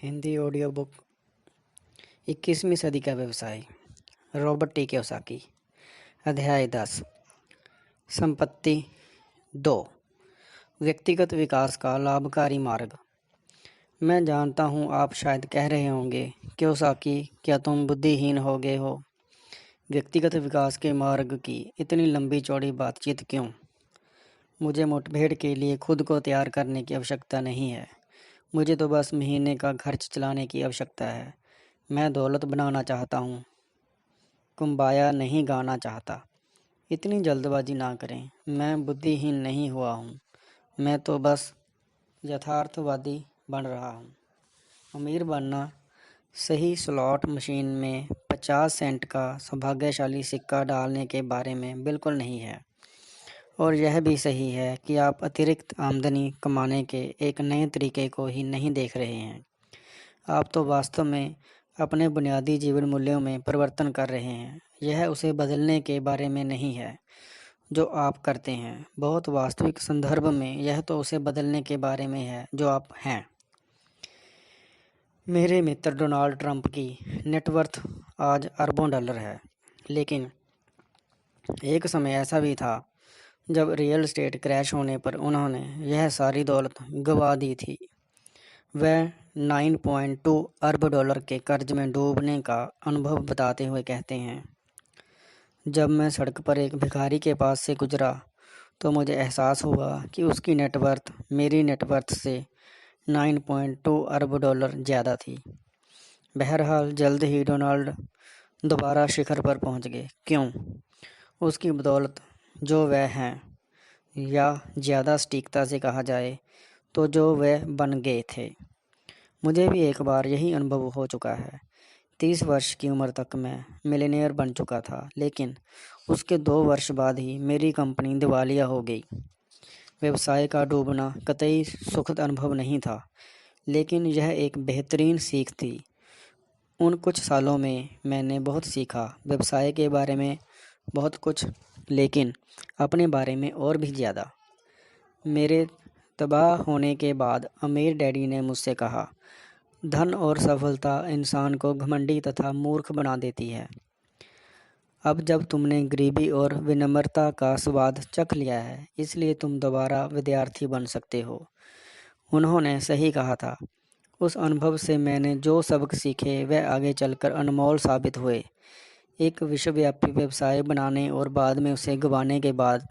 Hindi audio book 21वीं सदी का व्यवसाय रॉबर्ट टी कियोसाकी। अध्याय 10 संपत्ति 2 व्यक्तिगत विकास का लाभकारी मार्ग। मैं जानता हूँ आप शायद कह रहे होंगे, कियोसाकी क्या तुम बुद्धिहीन हो गए हो? व्यक्तिगत विकास के मार्ग की इतनी लंबी चौड़ी बातचीत क्यों? मुझे मुठभेड़ के लिए खुद को तैयार करने की आवश्यकता नहीं है। मुझे तो बस महीने का खर्च चलाने की आवश्यकता है। मैं दौलत बनाना चाहता हूँ, कुम्बाया नहीं गाना चाहता। इतनी जल्दबाजी ना करें, मैं बुद्धिहीन नहीं हुआ हूँ। मैं तो बस यथार्थवादी बन रहा हूँ। अमीर बनना सही स्लॉट मशीन में 50 सेंट का सौभाग्यशाली सिक्का डालने के बारे में बिल्कुल नहीं है। और यह भी सही है कि आप अतिरिक्त आमदनी कमाने के एक नए तरीके को ही नहीं देख रहे हैं। आप तो वास्तव में अपने बुनियादी जीवन मूल्यों में परिवर्तन कर रहे हैं। यह उसे बदलने के बारे में नहीं है जो आप करते हैं। बहुत वास्तविक संदर्भ में यह तो उसे बदलने के बारे में है जो आप हैं। मेरे मित्र डोनाल्ड ट्रंप की नेटवर्थ आज अरबों डॉलर है, लेकिन एक समय ऐसा भी था जब रियल एस्टेट क्रैश होने पर उन्होंने यह सारी दौलत गंवा दी थी। वह 9.2 अरब डॉलर के कर्ज में डूबने का अनुभव बताते हुए कहते हैं, जब मैं सड़क पर एक भिखारी के पास से गुजरा तो मुझे एहसास हुआ कि उसकी नेटवर्थ मेरी नेटवर्थ से 9.2 अरब डॉलर ज़्यादा थी। बहरहाल जल्द ही डोनाल्ड दोबारा शिखर पर पहुंच गए। क्यों? उसकी बदौलत जो वह हैं, या ज़्यादा सटीकता से कहा जाए तो जो वह बन गए थे। मुझे भी एक बार यही अनुभव हो चुका है। 30 वर्ष की उम्र तक मैं मिलियनेयर बन चुका था, लेकिन उसके 2 वर्ष बाद ही मेरी कंपनी दिवालिया हो गई। व्यवसाय का डूबना कतई सुखद अनुभव नहीं था, लेकिन यह एक बेहतरीन सीख थी। उन कुछ सालों में मैंने बहुत सीखा, व्यवसाय के बारे में बहुत कुछ, लेकिन अपने बारे में और भी ज़्यादा। मेरे तबाह होने के बाद अमीर डैडी ने मुझसे कहा, धन और सफलता इंसान को घमंडी तथा मूर्ख बना देती है। अब जब तुमने गरीबी और विनम्रता का स्वाद चख लिया है, इसलिए तुम दोबारा विद्यार्थी बन सकते हो। उन्होंने सही कहा था। उस अनुभव से मैंने जो सबक सीखे वह आगे चलकर अनमोल साबित हुए। एक विश्वव्यापी व्यवसाय बनाने और बाद में उसे गंवाने के बाद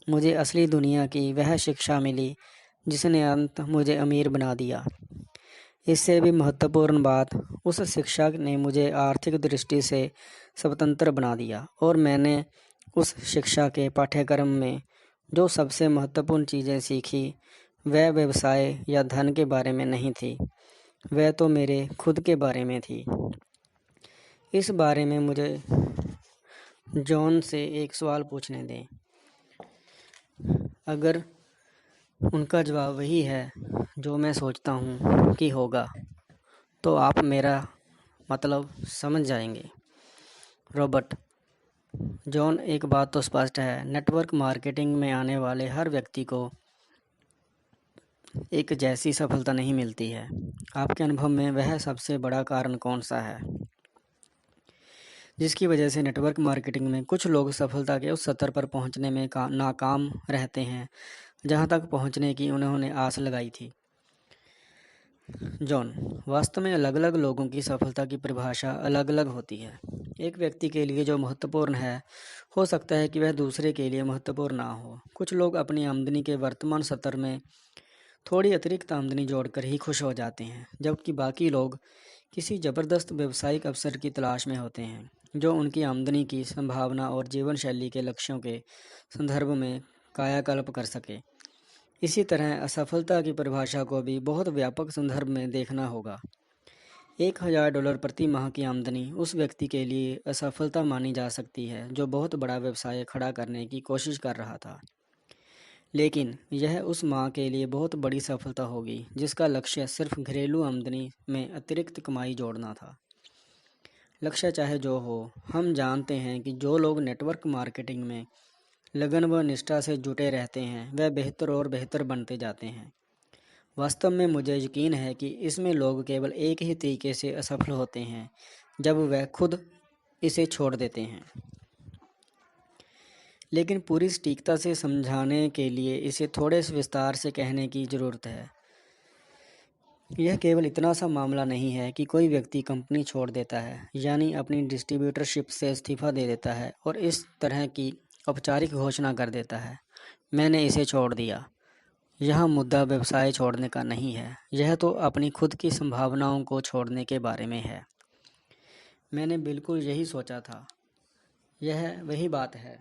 मुझे असली दुनिया की वह शिक्षा मिली जिसने अंत मुझे अमीर बना दिया। इससे भी महत्वपूर्ण बात, उस शिक्षा ने मुझे आर्थिक दृष्टि से स्वतंत्र बना दिया, और मैंने उस शिक्षा के पाठ्यक्रम में जो सबसे महत्वपूर्ण चीज़ें सीखी वह व्यवसाय या धन के बारे में नहीं थी, वह तो मेरे खुद के बारे में थी। इस बारे में मुझे जॉन से एक सवाल पूछने दें। अगर उनका जवाब वही है जो मैं सोचता हूँ कि होगा, तो आप मेरा मतलब समझ जाएंगे। रॉबर्ट: जॉन, एक बात तो स्पष्ट है, नेटवर्क मार्केटिंग में आने वाले हर व्यक्ति को एक जैसी सफलता नहीं मिलती है। आपके अनुभव में वह सबसे बड़ा कारण कौन सा है जिसकी वजह से नेटवर्क मार्केटिंग में कुछ लोग सफलता के उस स्तर पर पहुंचने में नाकाम रहते हैं जहां तक पहुंचने की उन्होंने आस लगाई थी? जॉन: वास्तव में अलग अलग लोगों की सफलता की परिभाषा अलग अलग होती है। एक व्यक्ति के लिए जो महत्वपूर्ण है, हो सकता है कि वह दूसरे के लिए महत्वपूर्ण ना हो। कुछ लोग अपनी आमदनी के वर्तमान स्तर में थोड़ी अतिरिक्त आमदनी जोड़कर ही खुश हो जाते हैं, जबकि बाकी लोग किसी ज़बरदस्त व्यावसायिक अवसर की तलाश में होते हैं जो उनकी आमदनी की संभावना और जीवन शैली के लक्ष्यों के संदर्भ में कायाकल्प कर सके। इसी तरह असफलता की परिभाषा को भी बहुत व्यापक संदर्भ में देखना होगा। $1000 प्रति माह की आमदनी उस व्यक्ति के लिए असफलता मानी जा सकती है जो बहुत बड़ा व्यवसाय खड़ा करने की कोशिश कर रहा था, लेकिन यह उस माह के लिए बहुत बड़ी सफलता होगी जिसका लक्ष्य सिर्फ घरेलू आमदनी में अतिरिक्त कमाई जोड़ना था। लक्ष्य चाहे जो हो, हम जानते हैं कि जो लोग नेटवर्क मार्केटिंग में लगन व निष्ठा से जुटे रहते हैं वह बेहतर और बेहतर बनते जाते हैं। वास्तव में मुझे यकीन है कि इसमें लोग केवल एक ही तरीके से असफल होते हैं, जब वह खुद इसे छोड़ देते हैं। लेकिन पूरी सटीकता से समझाने के लिए इसे थोड़े से विस्तार से कहने की ज़रूरत है। यह केवल इतना सा मामला नहीं है कि कोई व्यक्ति कंपनी छोड़ देता है, यानी अपनी डिस्ट्रीब्यूटरशिप से इस्तीफ़ा दे देता है और इस तरह की औपचारिक घोषणा कर देता है, मैंने इसे छोड़ दिया। यह मुद्दा व्यवसाय छोड़ने का नहीं है, यह तो अपनी खुद की संभावनाओं को छोड़ने के बारे में है। मैंने बिल्कुल यही सोचा था। यह वही बात है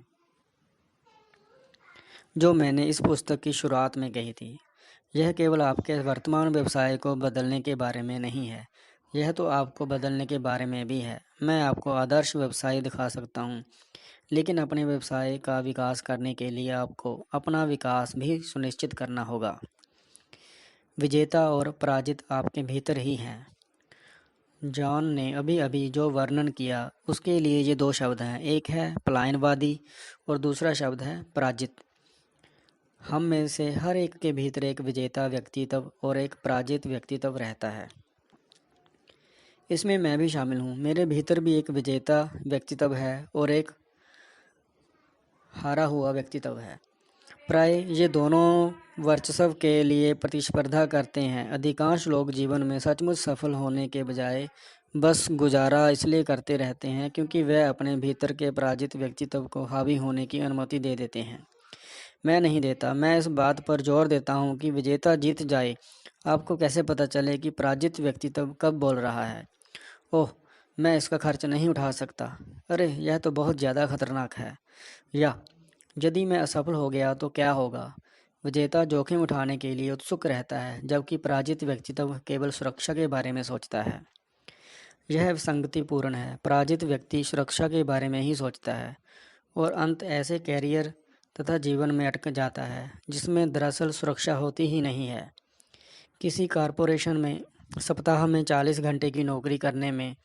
जो मैंने इस पुस्तक की शुरुआत में कही थी। यह केवल आपके वर्तमान व्यवसाय को बदलने के बारे में नहीं है, यह तो आपको बदलने के बारे में भी है। मैं आपको आदर्श व्यवसाय दिखा सकता हूँ, लेकिन अपने व्यवसाय का विकास करने के लिए आपको अपना विकास भी सुनिश्चित करना होगा। विजेता और पराजित आपके भीतर ही हैं। जॉन ने अभी अभी जो वर्णन किया उसके लिए ये दो शब्द हैं, एक है पलायनवादी और दूसरा शब्द है पराजित। हम में से हर एक के भीतर एक विजेता व्यक्तित्व और एक पराजित व्यक्तित्व रहता है। इसमें मैं भी शामिल हूँ। मेरे भीतर भी एक विजेता व्यक्तित्व है और एक हारा हुआ व्यक्तित्व है। प्राय ये दोनों वर्चस्व के लिए प्रतिस्पर्धा करते हैं। अधिकांश लोग जीवन में सचमुच सफल होने के बजाय बस गुजारा इसलिए करते रहते हैं क्योंकि वह अपने भीतर के पराजित व्यक्तित्व को हावी होने की अनुमति दे देते हैं। मैं नहीं देता। मैं इस बात पर जोर देता हूँ कि विजेता जीत जाए। आपको कैसे पता चले कि पराजित व्यक्तित्व कब बोल रहा है, ओह मैं इसका खर्च नहीं उठा सकता, अरे यह तो बहुत ज़्यादा खतरनाक है, या यदि मैं असफल हो गया तो क्या होगा। विजेता जोखिम उठाने के लिए उत्सुक रहता है, जबकि पराजित व्यक्तित्व केवल सुरक्षा के बारे में सोचता है। यह विसंगतिपूर्ण है। पराजित व्यक्ति सुरक्षा के बारे में ही सोचता है और अंत ऐसे कैरियर तथा जीवन में अटक जाता है जिसमें दरअसल सुरक्षा होती ही नहीं है। किसी कॉरपोरेशन में सप्ताह में 40 घंटे की नौकरी करने में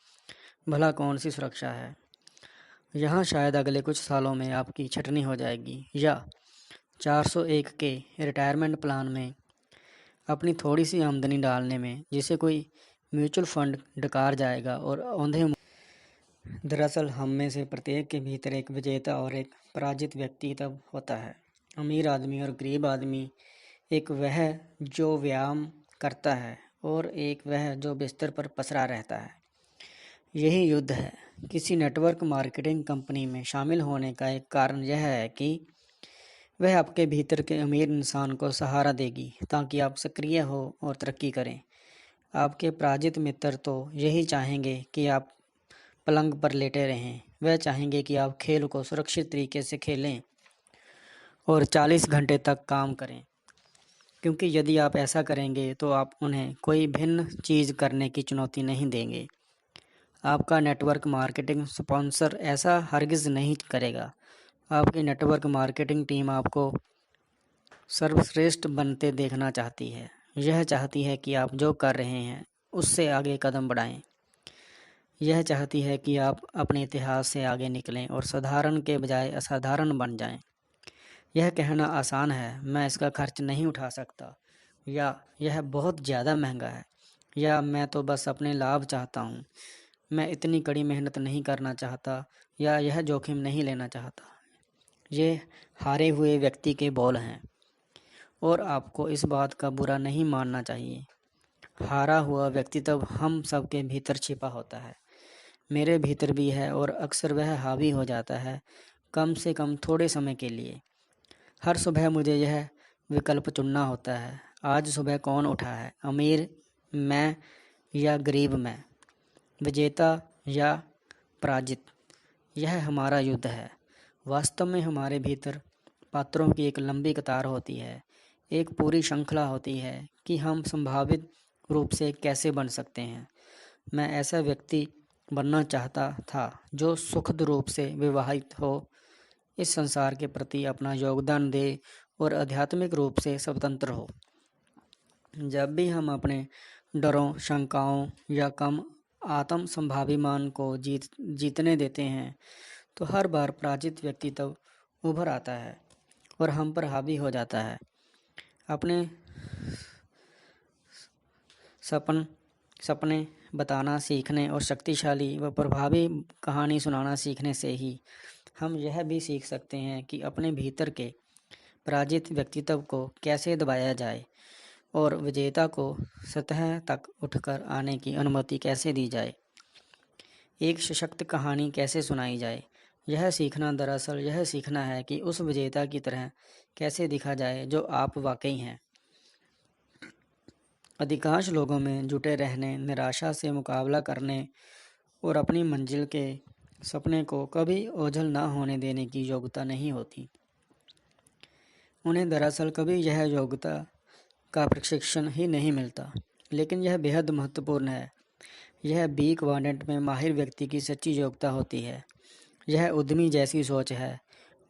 भला कौन सी सुरक्षा है। यहाँ शायद अगले कुछ सालों में आपकी छटनी हो जाएगी, या 401 के रिटायरमेंट प्लान में अपनी थोड़ी सी आमदनी डालने में जिसे कोई म्यूचुअल फंड डकार जाएगा और औंधे। दरअसल हम में से प्रत्येक के भीतर एक विजेता और एक पराजित व्यक्तित्व होता है। अमीर आदमी और गरीब आदमी, एक वह जो व्यायाम करता है और एक वह जो बिस्तर पर पसरा रहता है। यही युद्ध है। किसी नेटवर्क मार्केटिंग कंपनी में शामिल होने का एक कारण यह है कि वह आपके भीतर के अमीर इंसान को सहारा देगी ताकि आप सक्रिय हो और तरक्की करें। आपके पराजित मित्र तो यही चाहेंगे कि आप पलंग पर लेटे रहें। वह चाहेंगे कि आप खेल को सुरक्षित तरीके से खेलें और 40 घंटे तक काम करें, क्योंकि यदि आप ऐसा करेंगे तो आप उन्हें कोई भिन्न चीज़ करने की चुनौती नहीं देंगे। आपका नेटवर्क मार्केटिंग स्पॉन्सर ऐसा हरगिज़ नहीं करेगा। आपकी नेटवर्क मार्केटिंग टीम आपको सर्वश्रेष्ठ बनते देखना चाहती है। यह चाहती है कि आप जो कर रहे हैं उससे आगे कदम बढ़ाएं। यह चाहती है कि आप अपने इतिहास से आगे निकलें और साधारण के बजाय असाधारण बन जाएं। यह कहना आसान है, मैं इसका खर्च नहीं उठा सकता, या यह बहुत ज़्यादा महंगा है, या मैं तो बस अपने लाभ चाहता हूँ, मैं इतनी कड़ी मेहनत नहीं करना चाहता, या यह जोखिम नहीं लेना चाहता। ये हारे हुए व्यक्ति के बोल हैं और आपको इस बात का बुरा नहीं मानना चाहिए। हारा हुआ व्यक्तित्व हम सब के भीतर छिपा होता है। मेरे भीतर भी है और अक्सर वह हावी हो जाता है, कम से कम थोड़े समय के लिए। हर सुबह मुझे यह विकल्प चुनना होता है, आज सुबह कौन उठा है, अमीर मैं या गरीब मैं, विजेता या पराजित। यह हमारा युद्ध है। वास्तव में हमारे भीतर पात्रों की एक लंबी कतार होती है, एक पूरी श्रृंखला होती है कि हम संभावित रूप से कैसे बन सकते हैं। मैं ऐसा व्यक्ति बनना चाहता था जो सुखद रूप से विवाहित हो, इस संसार के प्रति अपना योगदान दे और आध्यात्मिक रूप से स्वतंत्र हो। जब भी हम अपने डरों, शंकाओं या कम आत्म संभाविमान को जीतने देते हैं तो हर बार पराजित व्यक्तित्व उभर आता है और हम पर हावी हो जाता है। अपने सपने बताना सीखने और शक्तिशाली व प्रभावी कहानी सुनाना सीखने से ही हम यह भी सीख सकते हैं कि अपने भीतर के पराजित व्यक्तित्व को कैसे दबाया जाए और विजेता को सतह तक उठकर आने की अनुमति कैसे दी जाए। एक सशक्त कहानी कैसे सुनाई जाए। यह सीखना दरअसल यह सीखना है कि उस विजेता की तरह कैसे दिखा जाए जो आप वाकई हैं। अधिकांश लोगों में जुटे रहने, निराशा से मुकाबला करने और अपनी मंजिल के सपने को कभी ओझल ना होने देने की योग्यता नहीं होती। उन्हें दरअसल कभी यह योग्यता का प्रशिक्षण ही नहीं मिलता, लेकिन यह बेहद महत्वपूर्ण है। यह बी क्वाड्रेंट में माहिर व्यक्ति की सच्ची योग्यता होती है। यह उद्यमी जैसी सोच है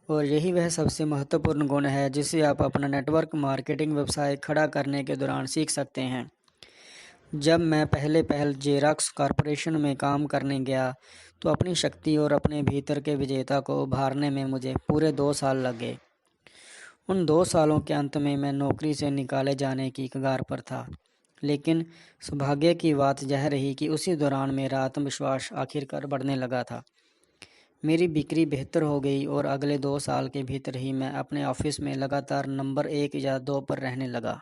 और यही वह सबसे महत्वपूर्ण गुण है जिसे आप अपना नेटवर्क मार्केटिंग व्यवसाय खड़ा करने के दौरान सीख सकते हैं। जब मैं पहल जेरॉक्स कॉरपोरेशन में काम करने गया तो अपनी शक्ति और अपने भीतर के विजेता को उभारने में मुझे पूरे 2 साल लग गए। उन 2 सालों के अंत में मैं नौकरी से निकाले जाने की कगार पर था, लेकिन सौभाग्य की बात यह रही कि उसी दौरान मेरा आत्मविश्वास आखिरकार बढ़ने लगा था। मेरी बिक्री बेहतर हो गई और अगले 2 साल के भीतर ही मैं अपने ऑफिस में लगातार नंबर 1 या 2 पर रहने लगा।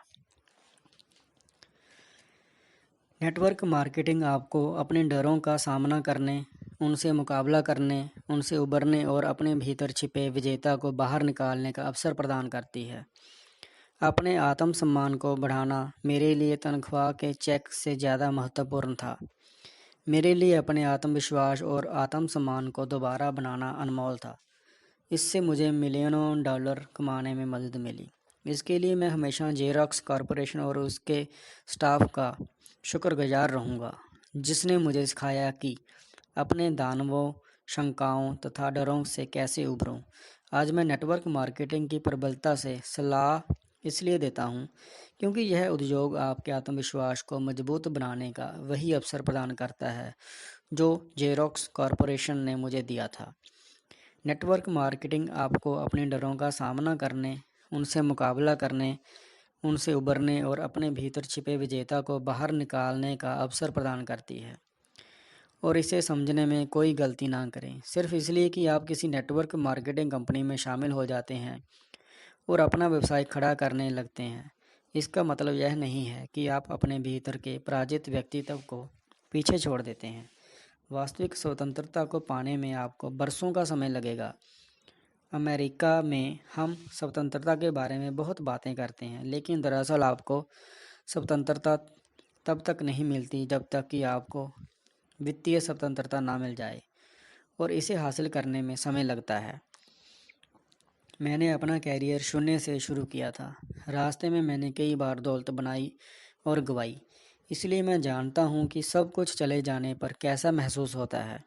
नेटवर्क मार्केटिंग आपको अपने डरों का सामना करने, उनसे मुकाबला करने, उनसे उबरने और अपने भीतर छिपे विजेता को बाहर निकालने का अवसर प्रदान करती है। अपने आत्मसम्मान को बढ़ाना मेरे लिए तनख्वाह के चेक से ज़्यादा महत्वपूर्ण था। मेरे लिए अपने आत्मविश्वास और आत्मसम्मान को दोबारा बनाना अनमोल था। इससे मुझे मिलियनों डॉलर कमाने में मदद मिली। इसके लिए मैं हमेशा जेरॉक्स कॉरपोरेशन और उसके स्टाफ का शुक्रगुजार रहूँगा, जिसने मुझे सिखाया कि अपने दानवों, शंकाओं तथा डरों से कैसे उभरूं। आज मैं नेटवर्क मार्केटिंग की प्रबलता से सलाह इसलिए देता हूं क्योंकि यह उद्योग आपके आत्मविश्वास को मजबूत बनाने का वही अवसर प्रदान करता है जो जेरॉक्स कॉरपोरेशन ने मुझे दिया था। नेटवर्क मार्केटिंग आपको अपने डरों का सामना करने, उनसे मुकाबला करने, उनसे उबरने और अपने भीतर छिपे विजेता को बाहर निकालने का अवसर प्रदान करती है। और इसे समझने में कोई गलती ना करें सिर्फ इसलिए कि आप किसी नेटवर्क मार्केटिंग कंपनी में शामिल हो जाते हैं और अपना व्यवसाय खड़ा करने लगते हैं। इसका मतलब यह नहीं है कि आप अपने भीतर के पराजित व्यक्तित्व को पीछे छोड़ देते हैं। वास्तविक स्वतंत्रता को पाने में आपको बरसों का समय लगेगा। अमेरिका में हम स्वतंत्रता के बारे में बहुत बातें करते हैं, लेकिन दरअसल आपको स्वतंत्रता तब तक नहीं मिलती जब तक कि आपको वित्तीय स्वतंत्रता ना मिल जाए, और इसे हासिल करने में समय लगता है। मैंने अपना कैरियर शून्य से शुरू किया था। रास्ते में मैंने कई बार दौलत बनाई और गंवाई, इसलिए मैं जानता हूँ कि सब कुछ चले जाने पर कैसा महसूस होता है।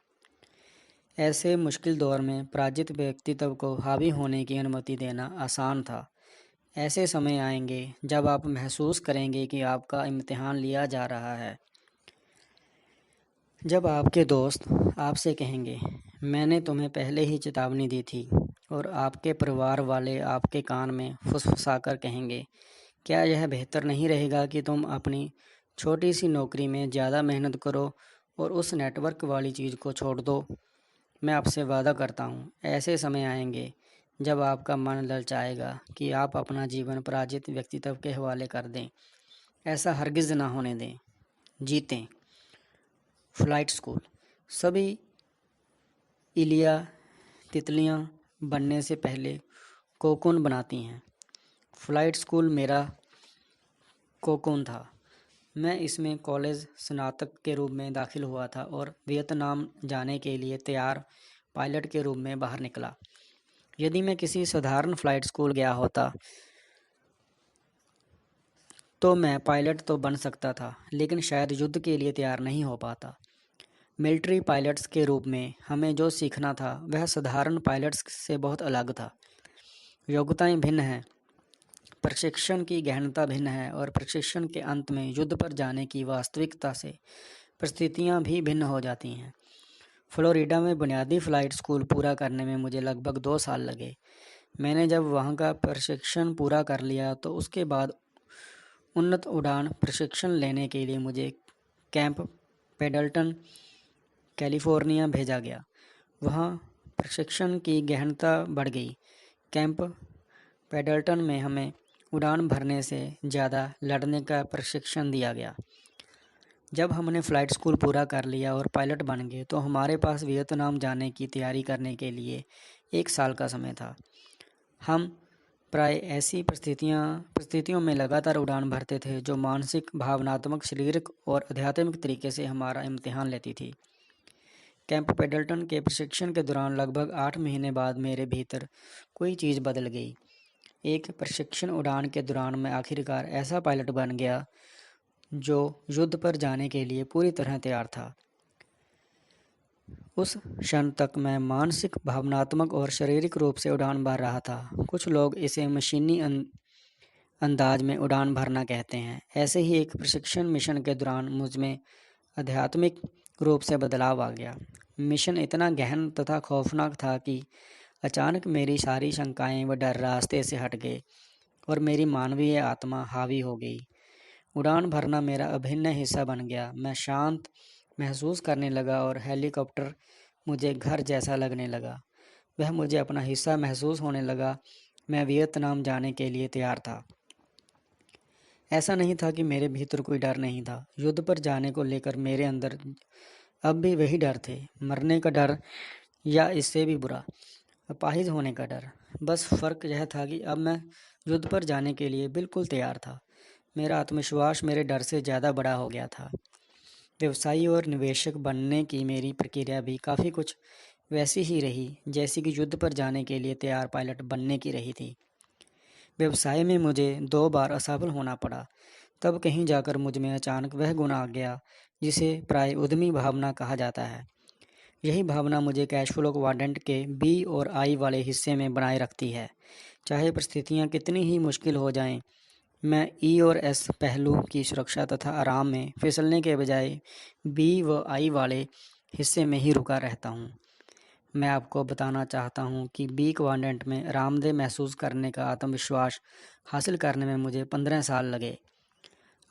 ऐसे मुश्किल दौर में पराजित व्यक्तित्व को हावी होने की अनुमति देना आसान था। ऐसे समय आएंगे जब आप महसूस करेंगे कि आपका इम्तिहान लिया जा रहा है। जब आपके दोस्त आपसे कहेंगे, मैंने तुम्हें पहले ही चेतावनी दी थी, और आपके परिवार वाले आपके कान में फुसफुसाकर कहेंगे, क्या यह बेहतर नहीं रहेगा कि तुम अपनी छोटी सी नौकरी में ज़्यादा मेहनत करो और उस नेटवर्क वाली चीज़ को छोड़ दो। मैं आपसे वादा करता हूँ, ऐसे समय आएंगे जब आपका मन ललचाएगा कि आप अपना जीवन पराजित व्यक्तित्व के हवाले कर दें। ऐसा हरगिज़ ना होने दें। जीतें। Flight school. सभी इलिया तितलियाँ बनने से पहले कोकून बनाती हैं। फ्लाइट स्कूल मेरा कोकून था। मैं इसमें कॉलेज स्नातक के रूप में दाखिल हुआ था और वियतनाम जाने के लिए तैयार पायलट के रूप में बाहर निकला। यदि मैं किसी साधारण फ्लाइट स्कूल गया होता तो मैं पायलट तो बन सकता था, लेकिन शायद युद्ध के लिए तैयार नहीं हो पाता। मिलिट्री पायलट्स के रूप में हमें जो सीखना था वह साधारण पायलट्स से बहुत अलग था। योग्यताएं भिन्न हैं, प्रशिक्षण की गहनता भिन्न है और प्रशिक्षण के अंत में युद्ध पर जाने की वास्तविकता से परिस्थितियां भी भिन्न हो जाती हैं। फ्लोरिडा में बुनियादी फ़्लाइट स्कूल पूरा करने में मुझे लगभग 2 साल लगे। मैंने जब वहाँ का प्रशिक्षण पूरा कर लिया तो उसके बाद उन्नत उड़ान प्रशिक्षण लेने के लिए मुझे कैंप पेडल्टन, कैलिफोर्निया भेजा गया। वहाँ प्रशिक्षण की गहनता बढ़ गई। कैंप पेडल्टन में हमें उड़ान भरने से ज़्यादा लड़ने का प्रशिक्षण दिया गया। जब हमने फ़्लाइट स्कूल पूरा कर लिया और पायलट बन गए तो हमारे पास वियतनाम जाने की तैयारी करने के लिए 1 साल का समय था। हम प्राय ऐसी परिस्थितियों में लगातार उड़ान भरते थे जो मानसिक, भावनात्मक, शारीरिक और आध्यात्मिक तरीके से हमारा इम्तिहान लेती थी। कैंप पेडल्टन के प्रशिक्षण के दौरान लगभग 8 महीने बाद मेरे भीतर कोई चीज़ बदल गई। एक प्रशिक्षण उड़ान के दौरान मैं आखिरकार ऐसा पायलट बन गया जो युद्ध पर जाने के लिए पूरी तरह तैयार था। उस क्षण तक मैं मानसिक, भावनात्मक और शारीरिक रूप से उड़ान भर रहा था। कुछ लोग इसे मशीनी अंदाज में उड़ान भरना कहते हैं। ऐसे ही एक प्रशिक्षण मिशन के दौरान मुझ में आध्यात्मिक रूप से बदलाव आ गया। मिशन इतना गहन तथा खौफनाक था कि अचानक मेरी सारी शंकाएं व डर रास्ते से हट गए और मेरी मानवीय आत्मा हावी हो गई। उड़ान भरना मेरा अभिन्न हिस्सा बन गया। मैं शांत महसूस करने लगा और हेलीकॉप्टर मुझे घर जैसा लगने लगा। वह मुझे अपना हिस्सा महसूस होने लगा। मैं वियतनाम जाने के लिए तैयार था। ऐसा नहीं था कि मेरे भीतर कोई डर नहीं था। युद्ध पर जाने को लेकर मेरे अंदर अब भी वही डर थे, मरने का डर या इससे भी बुरा, अपाहिज होने का डर। बस फ़र्क यह था कि अब मैं युद्ध पर जाने के लिए बिल्कुल तैयार था। मेरा आत्मविश्वास मेरे डर से ज़्यादा बड़ा हो गया था। व्यवसायी और निवेशक बनने की मेरी प्रक्रिया भी काफ़ी कुछ वैसी ही रही जैसी कि युद्ध पर जाने के लिए तैयार पायलट बनने की रही थी। व्यवसाय में मुझे 2 बार असफल होना पड़ा। तब कहीं जाकर मुझ में अचानक वह गुण आ गया जिसे प्राय उद्यमी भावना कहा जाता है। यही भावना मुझे कैश फ्लो क्वाड्रेंट के बी और आई वाले हिस्से में बनाए रखती है। चाहे परिस्थितियाँ कितनी ही मुश्किल हो जाएं, मैं ई और एस पहलू की सुरक्षा तथा आराम में फिसलने के बजाय बी व आई वाले हिस्से में ही रुका रहता हूँ। मैं आपको बताना चाहता हूँ कि बी क्वाड्रेंट में आरामदेह महसूस करने का आत्मविश्वास हासिल करने में मुझे 15 साल लगे।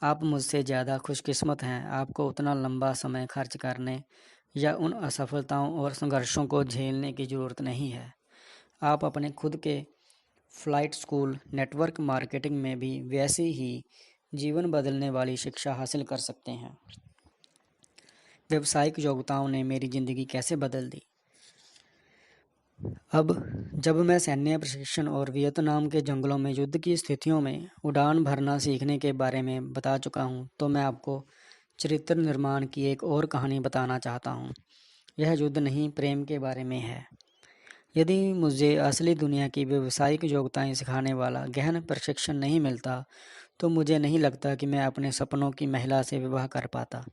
आप मुझसे ज़्यादा खुशकिस्मत हैं। आपको उतना लंबा समय खर्च करने या उन असफलताओं और संघर्षों को झेलने की ज़रूरत नहीं है। आप अपने खुद के फ़्लाइट स्कूल नेटवर्क मार्केटिंग में भी वैसी ही जीवन बदलने वाली शिक्षा हासिल कर सकते हैं। व्यावसायिक योग्यताओं ने मेरी ज़िंदगी कैसे बदल दी। अब जब मैं सैन्य प्रशिक्षण और वियतनाम के जंगलों में युद्ध की स्थितियों में उड़ान भरना सीखने के बारे में बता चुका हूँ, तो मैं आपको चरित्र निर्माण की एक और कहानी बताना चाहता हूँ। यह युद्ध नहीं, प्रेम के बारे में है। यदि मुझे असली दुनिया की व्यावसायिक योग्यताएं सिखाने वाला गहन प्रशिक्षण नहीं मिलता तो मुझे नहीं लगता कि मैं अपने सपनों की महिला से विवाह कर पाता।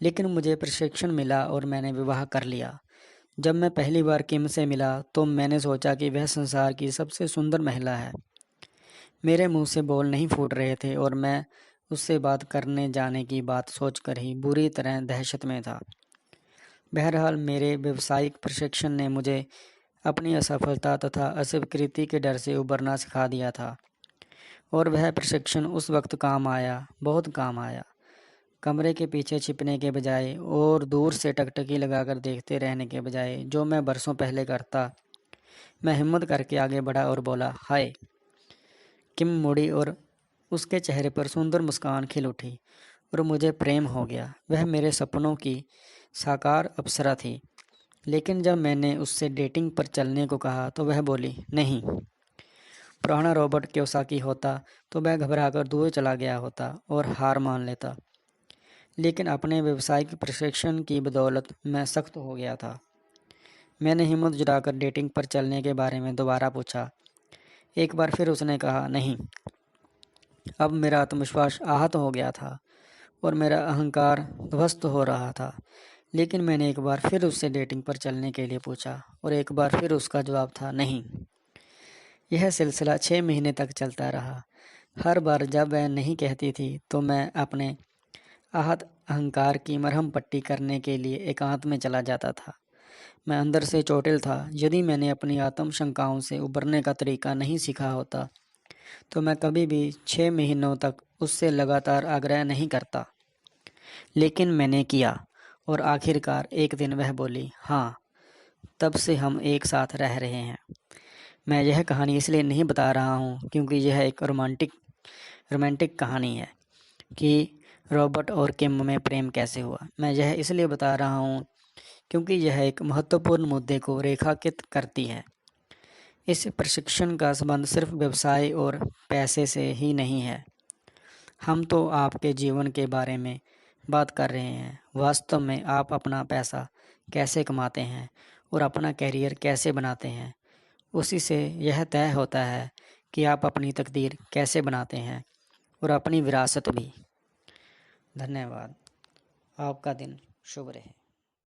लेकिन मुझे प्रशिक्षण मिला और मैंने विवाह कर लिया। जब मैं पहली बार किम से मिला तो मैंने सोचा कि वह संसार की सबसे सुंदर महिला है। मेरे मुंह से बोल नहीं फूट रहे थे और मैं उससे बात करने जाने की बात सोचकर ही बुरी तरह दहशत में था। बहरहाल मेरे व्यावसायिक प्रशिक्षण ने मुझे अपनी असफलता तथा अस्वीकृति के डर से उबरना सिखा दिया था और वह प्रशिक्षण उस वक्त काम आया, बहुत काम आया। कमरे के पीछे छिपने के बजाय और दूर से टकटकी लगाकर देखते रहने के बजाय जो मैं बरसों पहले करता, मैं हिम्मत करके आगे बढ़ा और बोला, हाय। किम मुड़ी और उसके चेहरे पर सुंदर मुस्कान खिल उठी और मुझे प्रेम हो गया। वह मेरे सपनों की साकार अप्सरा थी। लेकिन जब मैंने उससे डेटिंग पर चलने को कहा तो वह बोली, नहीं। पुराना रॉबर्ट कियोसाकी होता तो वह घबराकर दूर चला गया होता और हार मान लेता। लेकिन अपने व्यावसायिक प्रशिक्षण की बदौलत मैं सख्त हो गया था। मैंने हिम्मत जुटाकर डेटिंग पर चलने के बारे में दोबारा पूछा। एक बार फिर उसने कहा, नहीं। अब मेरा आत्मविश्वास आहत हो गया था और मेरा अहंकार ध्वस्त हो रहा था। लेकिन मैंने एक बार फिर उससे डेटिंग पर चलने के लिए पूछा और एक बार फिर उसका जवाब था, नहीं। यह सिलसिला 6 महीने तक चलता रहा। हर बार जब वह नहीं कहती थी तो मैं अपने आहत अहंकार की मरहम पट्टी करने के लिए एकांत में चला जाता था। मैं अंदर से चोटिल था। यदि मैंने अपनी आत्म शंकाओं से उबरने का तरीका नहीं सीखा होता तो मैं कभी भी 6 महीनों तक उससे लगातार आग्रह नहीं करता। लेकिन मैंने किया और आखिरकार एक दिन वह बोली, हाँ, तब से हम एक साथ रह रहे हैं। मैं यह कहानी इसलिए नहीं बता रहा हूँ क्योंकि यह एक रोमांटिक कहानी है कि रॉबर्ट और किम में प्रेम कैसे हुआ। मैं यह इसलिए बता रहा हूँ क्योंकि यह एक महत्वपूर्ण मुद्दे को रेखांकित करती है। इस प्रशिक्षण का संबंध सिर्फ व्यवसाय और पैसे से ही नहीं है। हम तो आपके जीवन के बारे में बात कर रहे हैं। वास्तव में आप अपना पैसा कैसे कमाते हैं और अपना कैरियर कैसे बनाते हैं, उसी से यह तय होता है कि आप अपनी तकदीर कैसे बनाते हैं और अपनी विरासत भी। धन्यवाद। आपका दिन शुभ रहे।